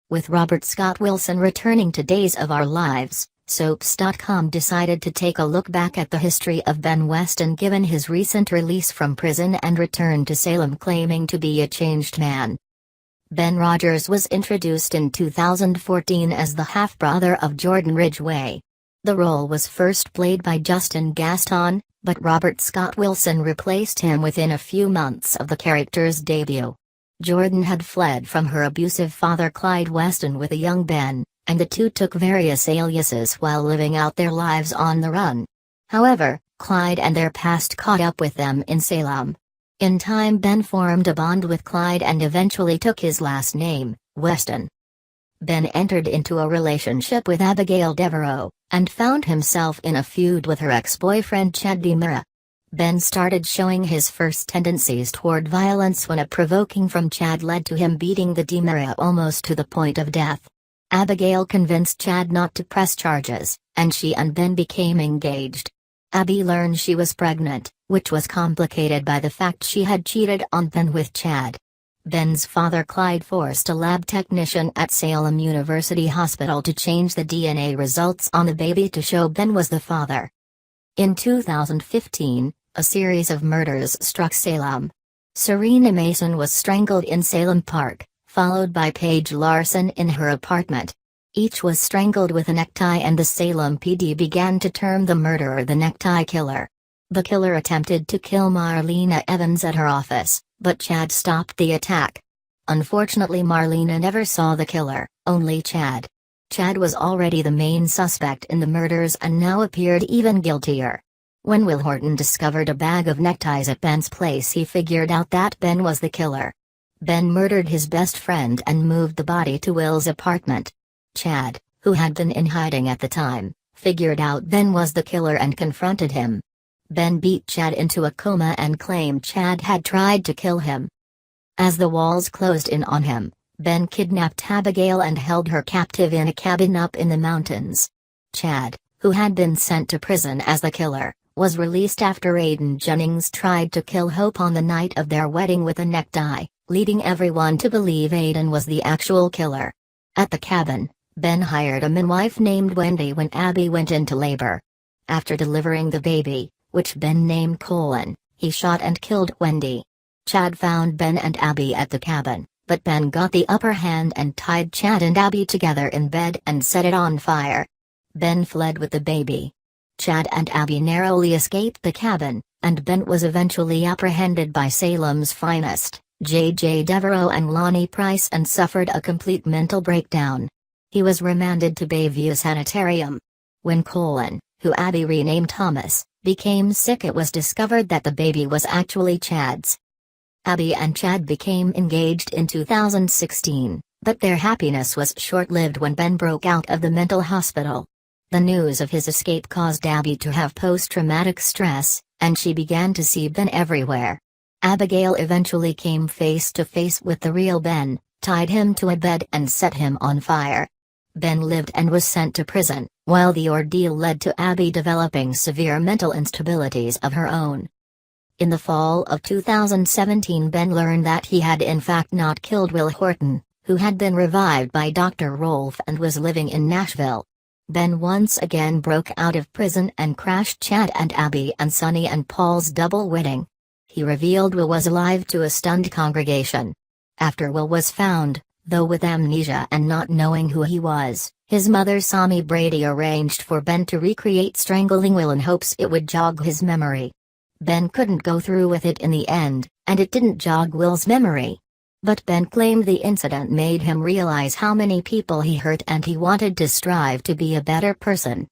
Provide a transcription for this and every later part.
With Robert Scott Wilson returning to Days of Our Lives, Soaps.com decided to take a look back at the history of Ben Weston given his recent release from prison and return to Salem claiming to be a changed man. Ben Rogers was introduced in 2014 as the half-brother of Jordan Ridgway. The role was first played by Justin Gaston, but Robert Scott Wilson replaced him within a few months of the character's debut. Jordan had fled from her abusive father Clyde Weston with a young Ben, and the two took various aliases while living out their lives on the run. However, Clyde and their past caught up with them in Salem. In time, Ben formed a bond with Clyde and eventually took his last name, Weston. Ben entered into a relationship with Abigail Devereaux, and found himself in a feud with her ex-boyfriend Chad DeMira. Ben started showing his first tendencies toward violence when a provoking from Chad led to him beating the DeMira almost to the point of death. Abigail convinced Chad not to press charges, and she and Ben became engaged. Abby learned she was pregnant, which was complicated by the fact she had cheated on Ben with Chad. Ben's father Clyde forced a lab technician at Salem University Hospital to change the DNA results on the baby to show Ben was the father. In 2015, a series of murders struck Salem. Serena Mason was strangled in Salem Park, followed by Paige Larson in her apartment. Each was strangled with a necktie, and the Salem PD began to term the murderer the Necktie Killer. The killer attempted to kill Marlena Evans at her office, but Chad stopped the attack. Unfortunately, Marlena never saw the killer, only Chad. Chad was already the main suspect in the murders and now appeared even guiltier. When Will Horton discovered a bag of neckties at Ben's place, he figured out that Ben was the killer. Ben murdered his best friend and moved the body to Will's apartment. Chad, who had been in hiding at the time, figured out Ben was the killer and confronted him. Ben beat Chad into a coma and claimed Chad had tried to kill him. As the walls closed in on him, Ben kidnapped Abigail and held her captive in a cabin up in the mountains. Chad, who had been sent to prison as the killer, was released after Aiden Jennings tried to kill Hope on the night of their wedding with a necktie, leading everyone to believe Aiden was the actual killer. At the cabin, Ben hired a midwife named Wendy when Abby went into labor. After delivering the baby, which Ben named Colin, he shot and killed Wendy. Chad found Ben and Abby at the cabin, but Ben got the upper hand and tied Chad and Abby together in bed and set it on fire. Ben fled with the baby. Chad and Abby narrowly escaped the cabin, and Ben was eventually apprehended by Salem's finest, J.J. Devereaux and Lonnie Price, and suffered a complete mental breakdown. He was remanded to Bayview Sanitarium. When Colin, who Abby renamed Thomas, became sick, it was discovered that the baby was actually Chad's. Abby and Chad became engaged in 2016, but their happiness was short-lived when Ben broke out of the mental hospital. The news of his escape caused Abby to have post-traumatic stress, and she began to see Ben everywhere. Abigail eventually came face to face with the real Ben, tied him to a bed and set him on fire. Ben lived and was sent to prison, while the ordeal led to Abby developing severe mental instabilities of her own. In the fall of 2017, Ben learned that he had in fact not killed Will Horton, who had been revived by Dr. Rolfe and was living in Nashville. Ben once again broke out of prison and crashed Chad and Abby and Sonny and Paul's double wedding. He revealed Will was alive to a stunned congregation. After Will was found, though with amnesia and not knowing who he was, his mother Sammy Brady arranged for Ben to recreate strangling Will in hopes it would jog his memory. Ben couldn't go through with it in the end, and it didn't jog Will's memory. But Ben claimed the incident made him realize how many people he hurt, and he wanted to strive to be a better person.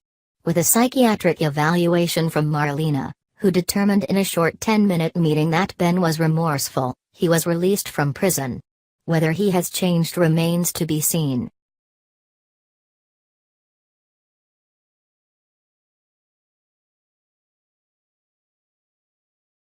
With a psychiatric evaluation from Marlena, who determined in a short 10-minute meeting that Ben was remorseful, he was released from prison. Whether he has changed remains to be seen.